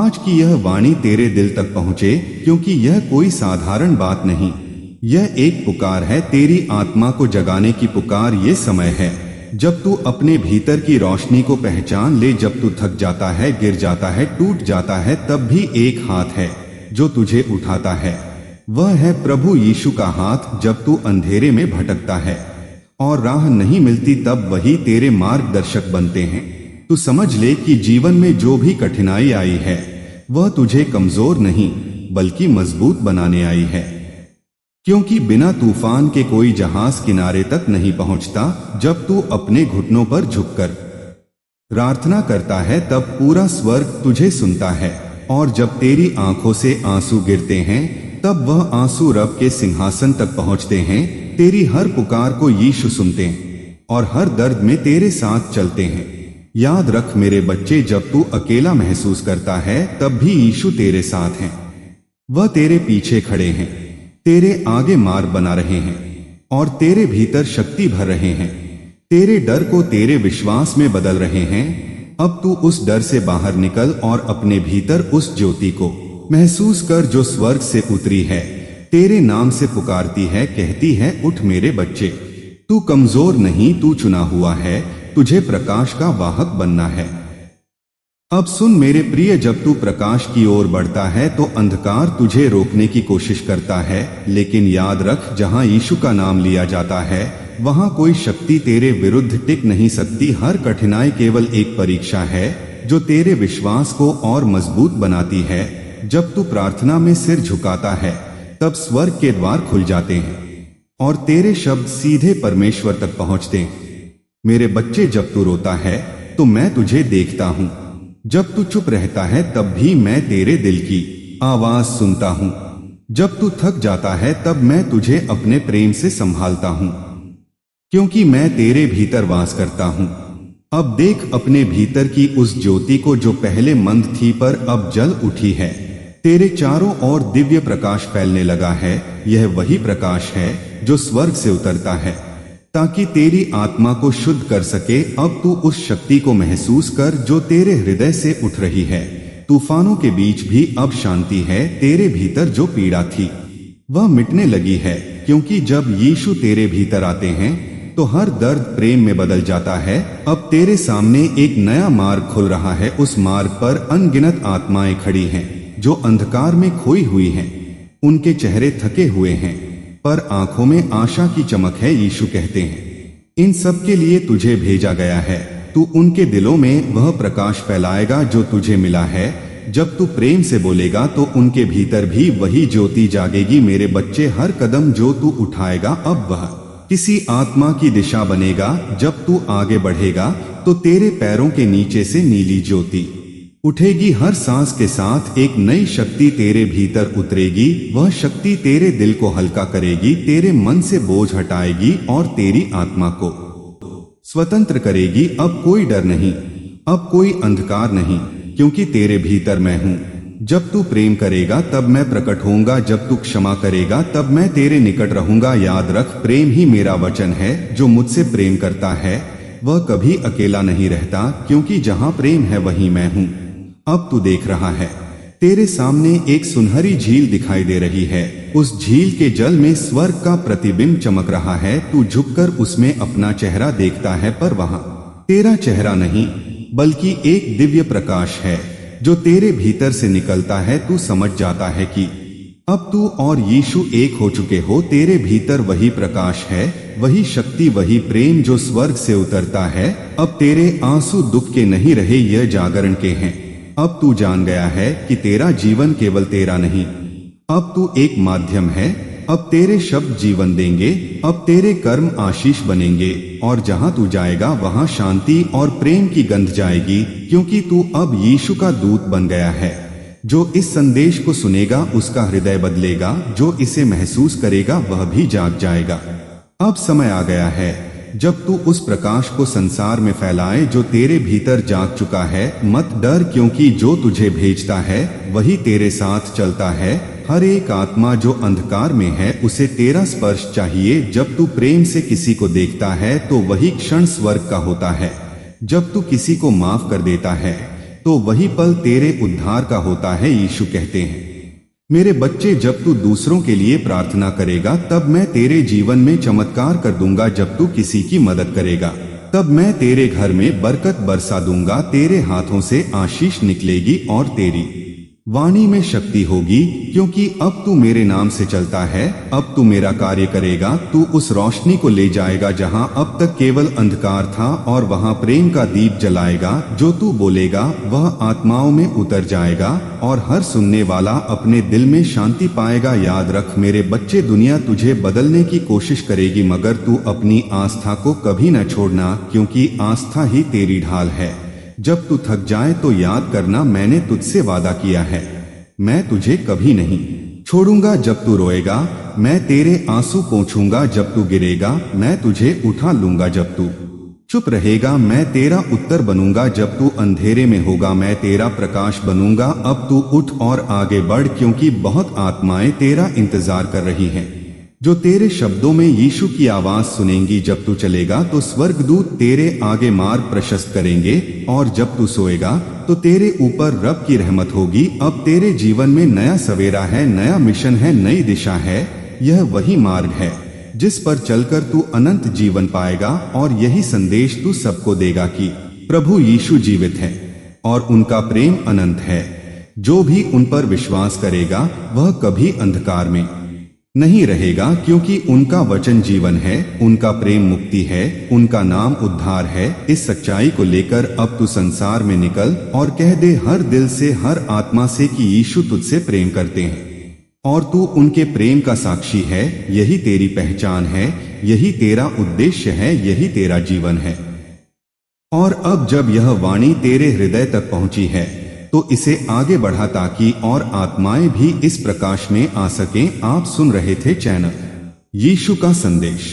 आज की यह वाणी तेरे दिल तक पहुँचे, क्योंकि यह कोई साधारण बात नहीं। यह एक पुकार है, तेरी आत्मा को जगाने की पुकार। ये समय है जब तू अपने भीतर की रोशनी को पहचान ले। जब तू थक जाता है, गिर जाता है, टूट जाता है, तब भी एक हाथ है जो तुझे उठाता है। वह है प्रभु यीशु का हाथ। जब तू अंधेरे में भटकता है और राह नहीं मिलती, तब वही तेरे मार्गदर्शक बनते हैं। तू समझ ले कि जीवन में जो भी कठिनाई आई है वह तुझे कमजोर नहीं बल्कि मजबूत बनाने आई है, क्योंकि बिना तूफान के कोई जहाज किनारे तक नहीं पहुंचता। जब तू अपने घुटनों पर झुककर प्रार्थना करता है, तब पूरा स्वर्ग तुझे सुनता है। और जब तेरी आंखों से आंसू गिरते हैं, तब वह आंसू रब के सिंहासन तक पहुंचते हैं। तेरी हर पुकार को यीशु सुनते हैं और हर दर्द में तेरे साथ चलते हैं। याद रख मेरे बच्चे, जब तू अकेला महसूस करता है, तब भी यीशु तेरे साथ हैं। वह तेरे पीछे खड़े हैं, तेरे आगे मार्ग बना रहे हैं और तेरे भीतर शक्ति भर रहे हैं। तेरे डर को तेरे विश्वास में बदल रहे हैं। अब तू उस डर से बाहर निकल और अपने भीतर उस ज्योति को महसूस कर जो स्वर्ग से उतरी है, तेरे नाम से पुकारती है, कहती है, उठ मेरे बच्चे, तू कमजोर नहीं, तू चुना हुआ है, तुझे प्रकाश का वाहक बनना है। अब सुन मेरे प्रिय, जब तू प्रकाश की ओर बढ़ता है तो अंधकार तुझे रोकने की कोशिश करता है, लेकिन याद रख, जहां यीशु का नाम लिया जाता है वहां कोई शक्ति तेरे विरुद्ध टिक नहीं सकती। हर कठिनाई केवल एक परीक्षा है जो तेरे विश्वास को और मजबूत बनाती है। जब तू प्रार्थना में सिर झुकाता है, तब स्वर्ग के द्वार खुल जाते हैं और तेरे शब्द सीधे परमेश्वर तक पहुंचते हैं। मेरे बच्चे, जब तू रोता है तो मैं तुझे देखता हूं। जब तू चुप रहता है, तब भी मैं तेरे दिल की आवाज सुनता हूं। जब तू थक जाता है, तब मैं तुझे अपने प्रेम से संभालता हूं, क्योंकि मैं तेरे भीतर वास करता हूं। अब देख अपने भीतर की उस ज्योति को जो पहले मंद थी पर अब जल उठी है। तेरे चारों ओर दिव्य प्रकाश फैलने लगा है। यह वही प्रकाश है जो स्वर्ग से उतरता है ताकि तेरी आत्मा को शुद्ध कर सके। अब तू उस शक्ति को महसूस कर जो तेरे हृदय से उठ रही है। तूफानों के बीच भी अब शांति है। तेरे भीतर जो पीड़ा थी वह मिटने लगी है, क्योंकि जब यीशु तेरे भीतर आते हैं तो हर दर्द प्रेम में बदल जाता है। अब तेरे सामने एक नया मार्ग खुल रहा है। उस मार्ग पर अनगिनत आत्माएं खड़ी हैं जो अंधकार में खोई हुई हैं। उनके चेहरे थके हुए हैं पर आंखों में आशा की चमक है। यीशु कहते हैं, इन सब के लिए तुझे भेजा गया है। तू उनके दिलों में वह प्रकाश फैलाएगा जो तुझे मिला है। जब तू प्रेम से बोलेगा तो उनके भीतर भी वही ज्योति जागेगी। मेरे बच्चे, हर कदम जो तू उठाएगा अब वह किसी आत्मा की दिशा बनेगा। जब तू आगे बढ़ेगा तो तेरे पैरों के नीचे से नीली ज्योति उठेगी। हर सांस के साथ एक नई शक्ति तेरे भीतर उतरेगी। वह शक्ति तेरे दिल को हल्का करेगी, तेरे मन से बोझ हटाएगी और तेरी आत्मा को स्वतंत्र करेगी। अब कोई डर नहीं, अब कोई अंधकार नहीं, क्योंकि तेरे भीतर मैं हूँ। जब तू प्रेम करेगा तब मैं प्रकट होऊंगा। जब तू क्षमा करेगा तब मैं तेरे निकट रहूंगा। याद रख, प्रेम ही मेरा वचन है। जो मुझसे प्रेम करता है वह कभी अकेला नहीं रहता, क्योंकि जहां प्रेम है वहीं मैं हूं। अब तू देख रहा है, तेरे सामने एक सुनहरी झील दिखाई दे रही है। उस झील के जल में स्वर्ग का प्रतिबिंब चमक रहा है। तू झुककर उसमें अपना चेहरा देखता है, पर वहां तेरा चेहरा नहीं बल्कि एक दिव्य प्रकाश है जो तेरे भीतर से निकलता है। तू समझ जाता है कि अब तू और यीशु एक हो चुके हो। तेरे भीतर वही प्रकाश है, वही शक्ति, वही प्रेम जो स्वर्ग से उतरता है। अब तेरे आंसू दुख के नहीं रहे, यह जागरण के हैं। अब तू जान गया है कि तेरा जीवन केवल तेरा नहीं, अब तू एक माध्यम है। अब तेरे शब्द जीवन देंगे, अब तेरे कर्म आशीष बनेंगे और जहां तू जाएगा वहां शांति और प्रेम की गंध जाएगी, क्योंकि तू अब यीशु का दूत बन गया है। जो इस संदेश को सुनेगा उसका हृदय बदलेगा, जो इसे महसूस करेगा वह भी जाग जाएगा। अब समय आ गया है जब तू उस प्रकाश को संसार में फैलाए जो तेरे भीतर जाग चुका है। मत डर, क्योंकि जो तुझे भेजता है वही तेरे साथ चलता है। हर एक आत्मा जो अंधकार में है उसे तेरा स्पर्श चाहिए। जब तू प्रेम से किसी को देखता है तो वही क्षण स्वर्ग का होता है। जब तू किसी को माफ कर देता है तो वही पल तेरे उद्धार का होता है। यीशु कहते हैं, मेरे बच्चे, जब तू दूसरों के लिए प्रार्थना करेगा तब मैं तेरे जीवन में चमत्कार कर दूंगा। जब तू किसी की मदद करेगा तब मैं तेरे घर में बरकत बरसा दूंगा। तेरे हाथों से आशीष निकलेगी और तेरी वाणी में शक्ति होगी, क्योंकि अब तू मेरे नाम से चलता है। अब तू मेरा कार्य करेगा। तू उस रोशनी को ले जाएगा जहां अब तक केवल अंधकार था, और वहां प्रेम का दीप जलाएगा। जो तू बोलेगा वह आत्माओं में उतर जाएगा, और हर सुनने वाला अपने दिल में शांति पाएगा। याद रख मेरे बच्चे, दुनिया तुझे बदलने की कोशिश करेगी, मगर तू अपनी आस्था को कभी न छोड़ना, क्योंकि आस्था ही तेरी ढाल है। जब तू थक जाए तो याद करना, मैंने तुझसे वादा किया है, मैं तुझे कभी नहीं छोड़ूंगा। जब तू रोएगा मैं तेरे आंसू पोंछूंगा। जब तू गिरेगा मैं तुझे उठा लूंगा। जब तू चुप रहेगा मैं तेरा उत्तर बनूंगा। जब तू अंधेरे में होगा मैं तेरा प्रकाश बनूंगा। अब तू उठ और आगे बढ़, क्योंकि बहुत आत्माएं तेरा इंतजार कर रही हैं, जो तेरे शब्दों में यीशु की आवाज सुनेंगी। जब तू चलेगा तो स्वर्गदूत तेरे आगे मार्ग प्रशस्त करेंगे, और जब तू सोएगा तो तेरे ऊपर रब की रहमत होगी। अब तेरे जीवन में नया सवेरा है, नया मिशन है, नई दिशा है। यह वही मार्ग है जिस पर चलकर तू अनंत जीवन पाएगा, और यही संदेश तू सबको देगा कि प्रभु यीशु जीवित है और उनका प्रेम अनंत है। जो भी उन पर विश्वास करेगा वह कभी अंधकार में नहीं रहेगा, क्योंकि उनका वचन जीवन है, उनका प्रेम मुक्ति है, उनका नाम उद्धार है। इस सच्चाई को लेकर अब तू संसार में निकल और कह दे हर दिल से, हर आत्मा से कि यीशु तुझसे प्रेम करते हैं और तू उनके प्रेम का साक्षी है। यही तेरी पहचान है, यही तेरा उद्देश्य है, यही तेरा जीवन है। और अब जब यह वाणी तेरे हृदय तक पहुंची है तो इसे आगे बढ़ा, ताकि और आत्माएं भी इस प्रकाश में आ सकें। आप सुन रहे थे चैनल यीशु का संदेश।